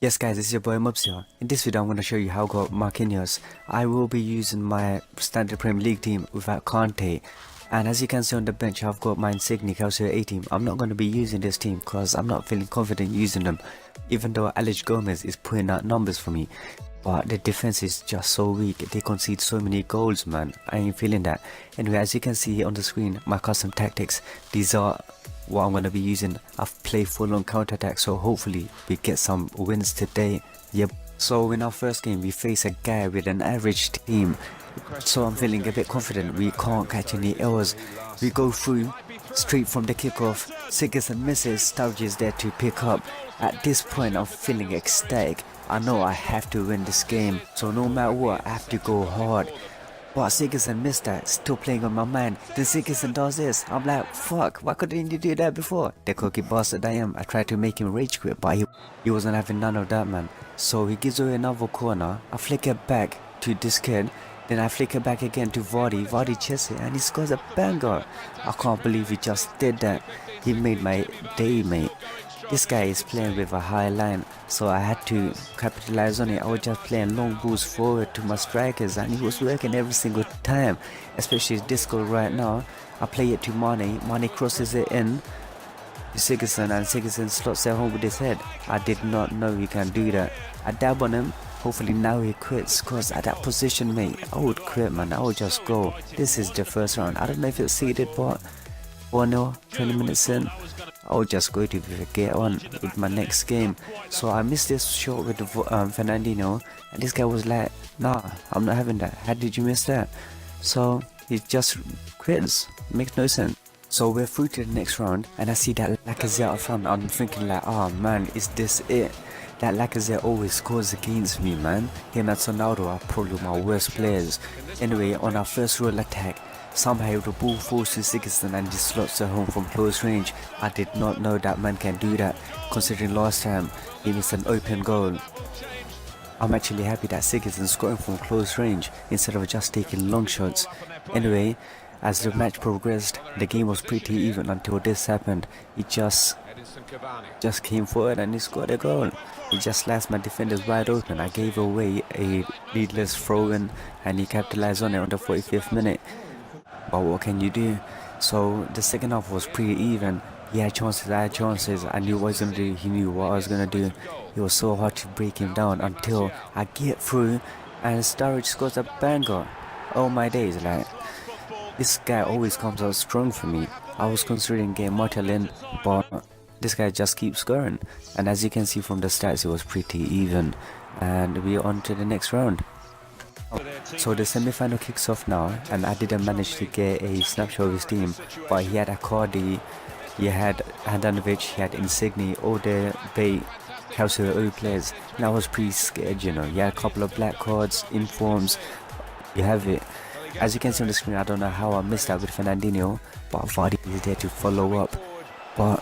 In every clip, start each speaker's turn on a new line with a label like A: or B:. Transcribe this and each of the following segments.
A: Yes guys, it's your boy Mubzander. In this video I'm going to show you how I got Marquinhos. I will be using my standard Premier League team without Kante. And as you can see on the bench, I've got my Insigne Calcio A team. I'm not going to be using this team because I'm not feeling confident using them. Even though Alex Gomez is putting out numbers for me. But the defense is just so weak. They concede so many goals, man. I ain't feeling that. Anyway, as you can see on the screen, my custom tactics. These are what I'm going to be using. I've played full on counter attack, so hopefully we get some wins today. Yep. So in our first game, we face a guy with an average team. So I'm feeling a bit confident. We can't catch any errors. We go through straight from the kickoff. Sigurdsson misses. Sturridge is there to pick up. At this point, I'm feeling ecstatic. I know I have to win this game, so no matter what, I have to go hard. But Sigurdsson missed that, still playing on my mind. Then Sigurdsson does this. I'm like, fuck, why couldn't you do that before? The cookie bastard I am. I tried to make him rage quit, but he wasn't having none of that, man. So he gives away another corner. I flick it back to this kid. Then I flick it back again to Vardy. Vardy chests it and he scores a banger. I can't believe he just did that. He made my day, mate. This guy is playing with a high line, so I had to capitalize on it. I was just playing long balls forward to my strikers and he was working every single time. Especially this goal right now. I play it to Mane. Mane crosses it in to Sigurdsson and Sigurdsson slots it home with his head. I did not know he can do that. I dab on him. Hopefully now he quits, cause at that position, mate, I would quit, man. I would just go. This is the first round. I don't know if it's seeded, but 1-0, 20 minutes in, I would just go to get on with my next game. So I missed this shot with Fernandinho, and this guy was like, nah, I'm not having that. How did you miss that? So he just quits. Makes no sense. So we're through to the next round, and I see that Lacazette up front. I'm thinking like, oh man, is this it? That Lacazette always scores against me, man. Him and Ronaldo are probably my worst players. Anyway, on our first real attack, somehow the ball falls to Sigurdsson and he slots it home from close range. I did not know that man can do that, considering last time he missed an open goal. I'm actually happy that Sigurdsson scoring from close range instead of just taking long shots. Anyway, as the match progressed, the game was pretty even until this happened. He just came forward and he scored a goal. He just slashed my defenders wide open. I gave away a needless throw-in and he capitalized on it on the 45th minute. But what can you do? So the second half was pretty even. He had chances, I had chances. I knew what he was going to do. He knew what I was going to do. It was so hard to break him down until I get through and Sturridge scores a banger. Oh my days, like, this guy always comes out strong for me. I was considering getting Martel in, but this guy just keeps scoring. And as you can see from the stats, it was pretty even. And we're on to the next round. So the semi-final kicks off now, and I didn't manage to get a snapshot of his team, but he had Icardi, he had Handanovic, he had Insigne, all the bait Calcio O players, and I was pretty scared, you know. He had a couple of black cards, informs, you have it. As you can see on the screen, I don't know how I missed that with Fernandinho, but Vardy is there to follow up. But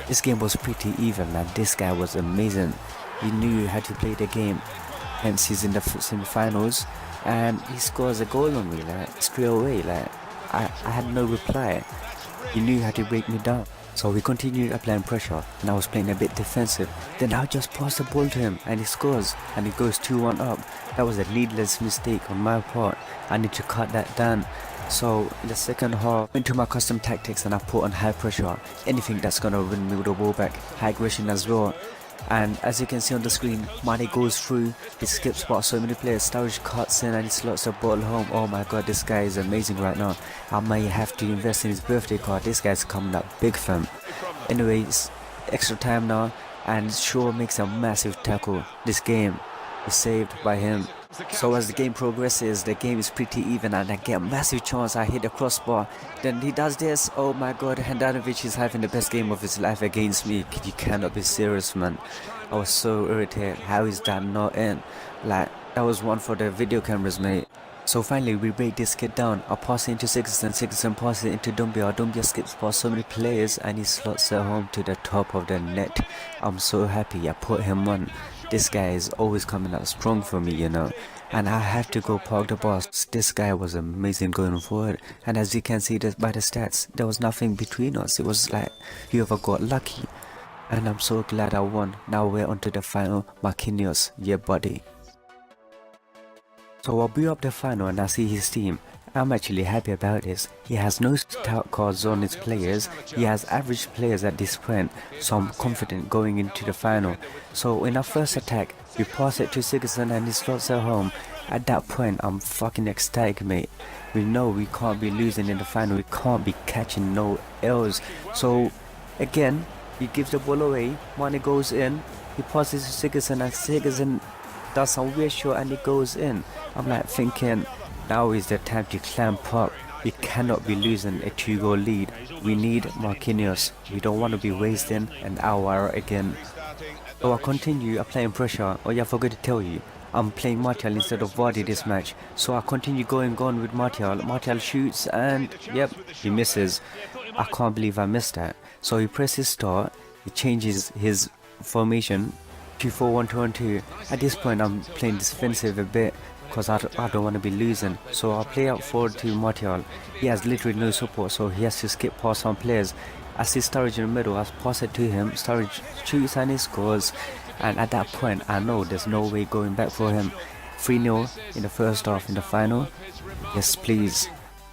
A: this game was pretty even, man. This guy was amazing. He knew how to play the game. Hence he's in the semi-finals and he scores a goal on me, like, straight away. Like, I had no reply. He knew how to break me down. So we continued applying pressure and I was playing a bit defensive. Then I just passed the ball to him and he scores and he goes 2-1 up. That was a needless mistake on my part. I need to cut that down. So in the second half, I went to my custom tactics and I put on high pressure. Anything that's gonna win me with the ball back. High aggression as well. And as you can see on the screen, Mane goes through, he skips past so many players, Sturridge cuts in and he slots the ball home. Oh my god, this guy is amazing right now. I may have to invest in his birthday card. This guy's coming up big fam. Anyways, extra time now and Shaw makes a massive tackle. This game is saved by him. So as the game progresses, the game is pretty even and I get a massive chance. I hit the crossbar. Then he does this. Oh my god, Handanovic is having the best game of his life against me. You cannot be serious, man. I was so irritated. How is that not in? Like, that was one for the video cameras, mate. So finally we break this kid down. I pass it into Sigurdsson. Sigurdsson passes it into Dumbia. Dumbia skips past so many players and he slots it home to the top of the net. I'm so happy I put him on. This guy is always coming out strong for me, you know. And I have to go park the bus. This guy was amazing going forward. And as you can see by the stats, there was nothing between us. It was like whoever got lucky. And I'm so glad I won. Now we're on to the final. Marquinhos, yeah buddy. So I'll build up the final and I see his team. I'm actually happy about this. He has no stout cards on his players. He has average players at this point. So I'm confident going into the final. So in our first attack, we pass it to Sigurdsson and he slots it home. At that point, I'm fucking ecstatic, mate. We know we can't be losing in the final. We can't be catching no L's. So again, he gives the ball away. Mane goes in. He passes to Sigurdsson and Sigurdsson does some weird shot and it goes in. I'm like thinking, now is the time to clamp up. We cannot be losing a 2-goal lead. We need Marquinhos. We don't want to be wasting an hour again. So I continue applying pressure. Oh yeah, I forgot to tell you, I'm playing Martial instead of Vardy this match. So I continue going on with Martial. Martial shoots and yep, he misses. I can't believe I missed that. So he presses start. He changes his formation 2-4-1-2-1-2. At this point I'm playing defensive a bit because I don't want to be losing. So I'll play out forward to Martial. He has literally no support, so he has to skip past some players. I see Sturridge in the middle, I pass it to him. Sturridge shoots and he scores. And at that point I know there's no way going back for him. 3-0 in the first half in the final. Yes please.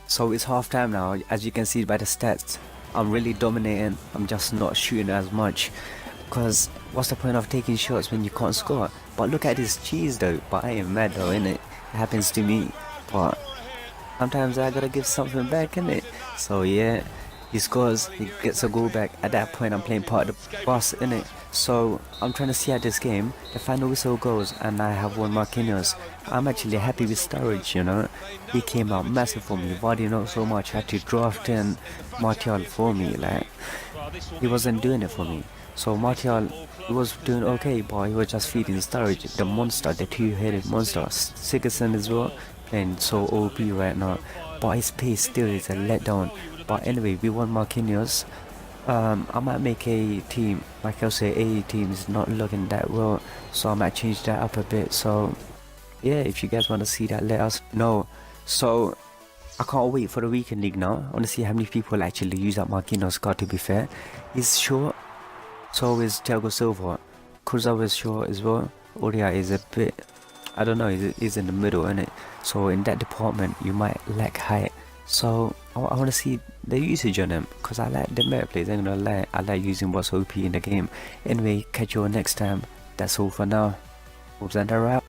A: So it's half time now. As you can see by the stats, I'm really dominating. I'm just not shooting as much. Because what's the point of taking shots when you can't score? But look at this cheese though. But I ain't mad though, innit? It happens to me. But sometimes I gotta give something back, innit? So yeah, he scores, he gets a goal back. At that point I'm playing part of the bus, innit? So I'm trying to see out this game. The final whistle goes and I have won Marquinhos. I'm actually happy with Sturridge, you know. He came out massive for me. Vardy not so much. I had to draft in Martial for me, like he wasn't doing it for me. So Martial, he was doing okay, but he was just feeding Sturridge, the monster, the two-headed monster. Sigurdsson as well, playing so OP right now, but his pace still is a letdown. But anyway, we won Marquinhos. I might make a team, like I say, A team is not looking that well, so I might change that up a bit. So yeah, if you guys want to see that, let us know. So I can't wait for the weekend league now. I want to see how many people actually use that Marquinhos card, to be fair. He's short, so is Thiago Silva. Kurzawa is short as well. Oria is a bit, I don't know, he's in the middle, innit? So in that department, you might lack height. So I want to see the usage on him, because I like the meta plays, ain't gonna lie. I like using what's OP in the game. Anyway, catch you all next time. That's all for now. Mubzander out.